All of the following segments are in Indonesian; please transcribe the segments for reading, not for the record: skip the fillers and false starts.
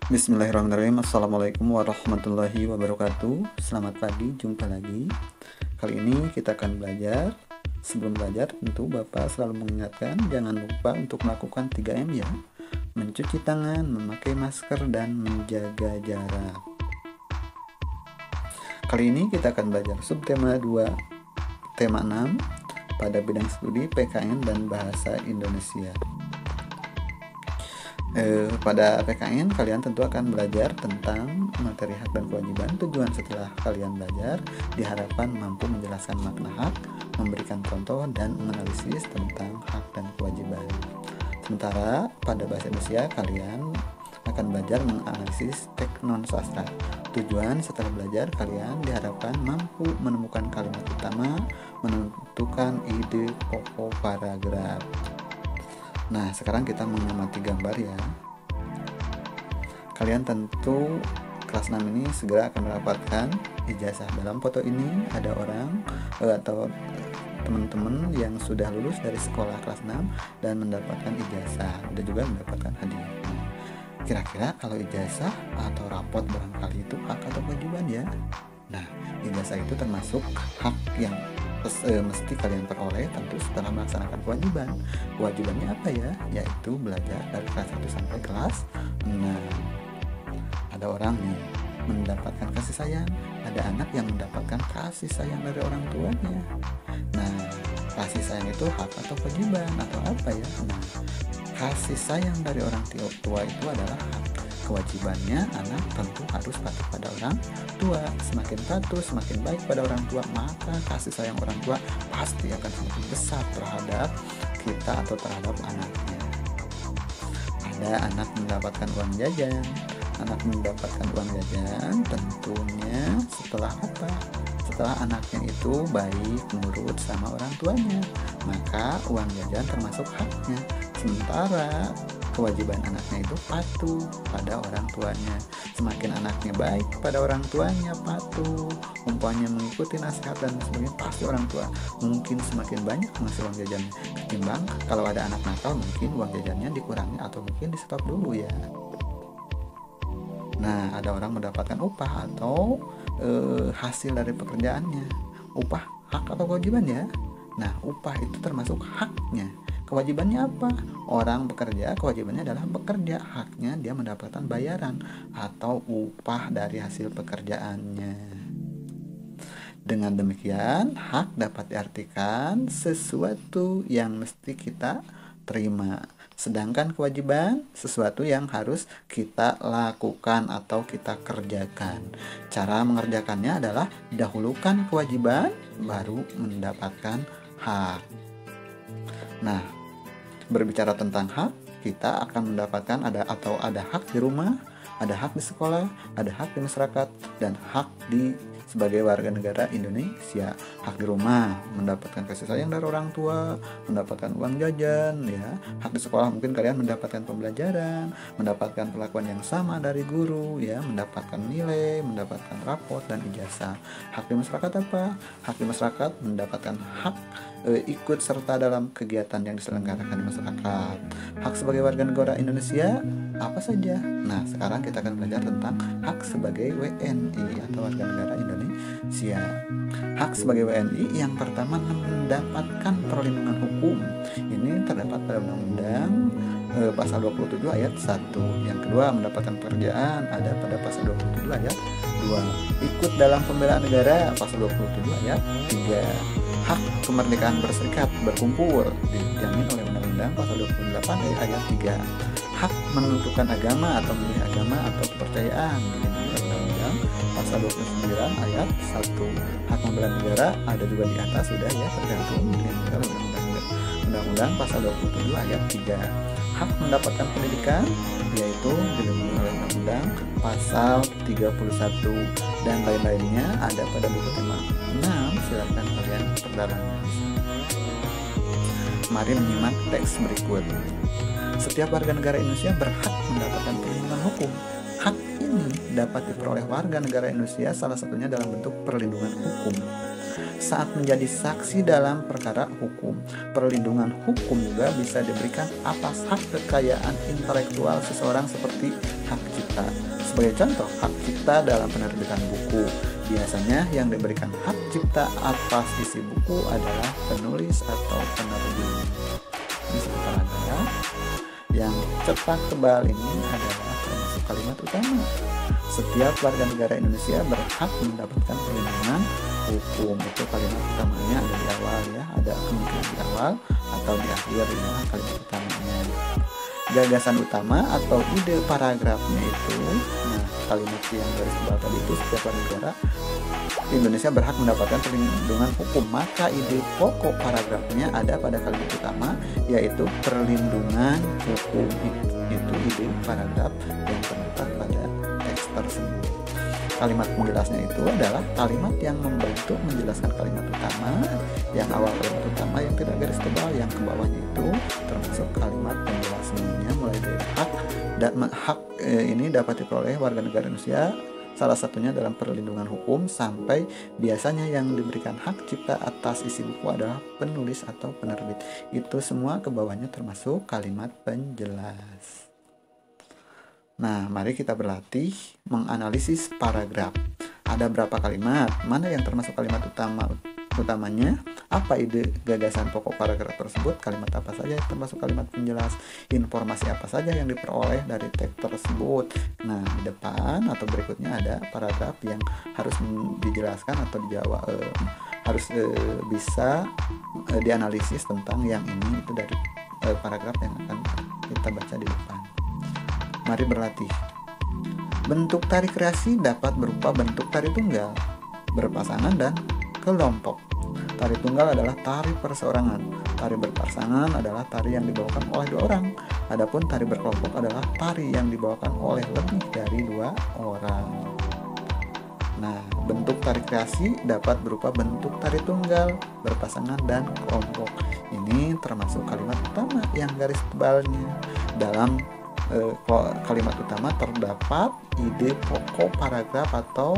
Bismillahirrahmanirrahim. Assalamualaikum warahmatullahi wabarakatuh. Selamat pagi, jumpa lagi. Kali ini kita akan belajar. Sebelum belajar, tentu Bapak selalu mengingatkan jangan lupa untuk melakukan 3M ya. Mencuci tangan, memakai masker, dan menjaga jarak. Kali ini kita akan belajar subtema 2, tema 6 pada bidang studi PKN dan Bahasa Indonesia. Pada PKN kalian tentu akan belajar tentang materi hak dan kewajiban. Tujuan setelah kalian belajar diharapkan mampu menjelaskan makna hak, memberikan contoh, dan menganalisis tentang hak dan kewajiban. Sementara pada bahasa Indonesia kalian akan belajar menganalisis teks non sastra. Tujuan setelah belajar kalian diharapkan mampu menemukan kalimat utama, menentukan ide pokok paragraf. Nah, sekarang kita mengamati gambar ya. Kalian tentu kelas 6 ini segera akan mendapatkan ijazah. Dalam foto ini ada orang atau teman-teman yang sudah lulus dari sekolah kelas 6 dan mendapatkan ijazah, dan juga mendapatkan hadiah. Kira-kira kalau ijazah atau rapot barangkali itu hak atau kewajiban ya? Nah, ijazah itu termasuk hak yang mesti kalian peroleh tentu setelah melaksanakan kewajiban. Kewajibannya apa ya? Yaitu belajar dari kelas 1 sampai kelas 6. Ada orang nih mendapatkan kasih sayang, ada anak yang mendapatkan kasih sayang dari orang tuanya. Nah, kasih sayang itu hak atau kewajiban atau apa ya? Nah, kasih sayang dari orang tua itu adalah hak. Kewajibannya anak tentu harus patuh pada orang tua. Semakin patuh, semakin baik pada orang tua, maka kasih sayang orang tua pasti akan semakin besar terhadap kita atau terhadap anaknya. Ada anak mendapatkan uang jajan. Anak mendapatkan uang jajan tentunya setelah apa? Setelah anaknya itu baik, nurut sama orang tuanya, maka uang jajan termasuk haknya. Sementara kewajiban anaknya itu patuh pada orang tuanya. Semakin anaknya baik pada orang tuanya, patuh, umpamanya mengikuti nasihat dan sebagainya, pasti orang tua mungkin semakin banyak ngasih uang jajan. Ketimbang kalau ada anak nakal, mungkin uang jajannya dikurangi atau mungkin di stop dulu ya. Nah, ada orang mendapatkan upah atau hasil dari pekerjaannya. Upah hak atau kewajiban ya? Nah, upah itu termasuk haknya. Kewajibannya apa? Orang bekerja, kewajibannya adalah bekerja. Haknya dia mendapatkan bayaran atau upah dari hasil pekerjaannya. Dengan demikian, hak dapat diartikan sesuatu yang mesti kita terima. Sedangkan kewajiban sesuatu yang harus kita lakukan atau kita kerjakan. Cara mengerjakannya adalah dahulukan kewajiban, baru mendapatkan hak. Nah, berbicara tentang hak, kita akan mendapatkan ada hak di rumah, ada hak di sekolah, ada hak di masyarakat, dan hak sebagai warga negara Indonesia. Hak di rumah mendapatkan kasih sayang dari orang tua, mendapatkan uang jajan ya. Hak di sekolah mungkin kalian mendapatkan pembelajaran, mendapatkan perlakuan yang sama dari guru ya, mendapatkan nilai, mendapatkan raport dan ijazah. Hak di masyarakat apa? Hak di masyarakat mendapatkan hak ikut serta dalam kegiatan yang diselenggarakan di masyarakat. Hak sebagai warga negara Indonesia apa saja? Nah, sekarang kita akan belajar tentang hak sebagai WNI atau warga negara Indonesia. Hak sebagai WNI yang pertama mendapatkan perlindungan hukum. Ini terdapat pada Undang-Undang pasal 27 ayat 1. Yang kedua, mendapatkan pekerjaan ada pada pasal 27 ayat 2. Ikut dalam pembelaan negara pasal 27 ayat 3. Hak kemerdekaan berserikat, berkumpul dijamin oleh Undang-Undang pasal 28 ayat 3. Hak menentukan agama atau memilih agama atau kepercayaan dilindungi oleh Undang-Undang pasal 29 ayat 1. Hak membela negara ada juga di atas sudah ya, tergantung dilindungi oleh Undang-Undang pasal 27 ayat 3. Hak mendapatkan pendidikan yaitu dilindungi oleh Undang-Undang pasal 31 dan lain-lainnya ada pada buku tema 6. Silakan kalian perdalam. Mari menyimak teks berikut. Setiap warga negara Indonesia berhak mendapatkan perlindungan hukum. Hak ini dapat diperoleh warga negara Indonesia salah satunya dalam bentuk perlindungan hukum. Saat menjadi saksi dalam perkara hukum, perlindungan hukum juga bisa diberikan atas hak kekayaan intelektual seseorang seperti hak cipta Sebagai contoh, hak cipta dalam penerbitan buku. Biasanya yang diberikan hak cipta atas isi buku adalah penulis atau penerbit. Ini sebentar ada. Yang cetak tebal ini adalah termasuk kalimat utama. Setiap warga negara Indonesia berhak mendapatkan perlindungan hukum. Itu kalimat utamanya ada di awal ya, ada kemungkinan di awal atau di akhir ya kalimat utamanya. Gagasan utama atau ide paragrafnya itu, nah kalimat yang garis tebal tadi itu, setiap warga negara Indonesia berhak mendapatkan perlindungan hukum. Maka ide pokok paragrafnya ada pada kalimat utama, yaitu perlindungan hukum. Itu ide paragraf yang terdapat pada teks tersebut. Kalimat penjelasnya itu adalah kalimat yang membantu menjelaskan kalimat utama. Yang awal kalimat utama yang tidak garis tebal, yang ke bawahnya itu termasuk kalimat penjelasnya, mulai dari hak dan hak ini dapat diperoleh warga negara Indonesia, salah satunya dalam perlindungan hukum, sampai biasanya yang diberikan hak cipta atas isi buku adalah penulis atau penerbit. Itu semua ke bawahnya termasuk kalimat penjelas. Nah, mari kita berlatih menganalisis paragraf. Ada berapa kalimat? Mana yang termasuk kalimat utamanya? Apa ide gagasan pokok paragraf tersebut? Kalimat apa saja yang termasuk kalimat penjelas? Informasi apa saja yang diperoleh dari teks tersebut? Nah, di depan atau berikutnya ada paragraf yang harus dijelaskan atau dijawab, harus bisa dianalisis tentang yang ini, itu dari paragraf yang akan kita baca di depan. Mari berlatih. Bentuk tari kreasi dapat berupa bentuk tari tunggal, berpasangan, dan kelompok. Tari tunggal adalah tari perseorangan. Tari berpasangan adalah tari yang dibawakan oleh 2 orang. Adapun tari berkelompok adalah tari yang dibawakan oleh lebih dari 2 orang. Nah, bentuk tari kreasi dapat berupa bentuk tari tunggal, berpasangan, dan kelompok. Ini termasuk kalimat utama yang garis tebalnya. Dalam kalimat utama terdapat ide pokok paragraf atau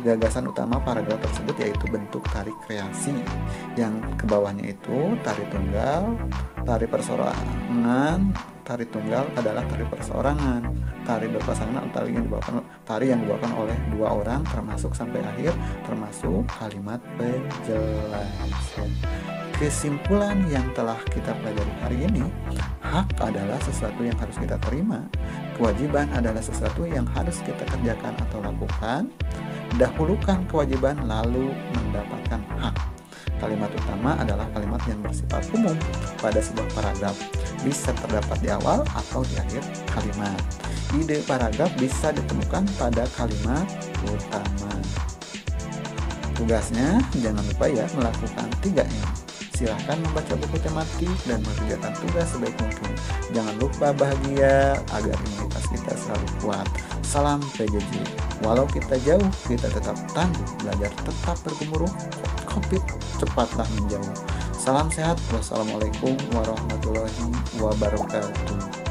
gagasan utama paragraf tersebut, yaitu bentuk tari kreasi. Yang ke bawahnya itu tari tunggal, tari perseorangan. Tari tunggal adalah tari perseorangan. Tari berpasangan tari yang dibawakan oleh 2 orang, termasuk sampai akhir, termasuk kalimat penjelasan. Kesimpulan yang telah kita pelajari hari ini, hak adalah sesuatu yang harus kita terima, kewajiban adalah sesuatu yang harus kita kerjakan atau lakukan. Dahulukan kewajiban lalu mendapatkan hak. Kalimat utama adalah kalimat yang bersifat umum pada sebuah paragraf, bisa terdapat di awal atau di akhir kalimat. Ide paragraf bisa ditemukan pada kalimat utama. Tugasnya jangan lupa ya melakukan 3M. Silahkan membaca buku tematik dan mengerjakan tugas sebaik mungkin. Jangan lupa bahagia agar imunitas kita selalu kuat. Salam PJJ. Walau kita jauh, kita tetap tangguh. Belajar tetap bergemuruh. COVID cepatlah menjauh. Salam sehat. Wassalamualaikum warahmatullahi wabarakatuh.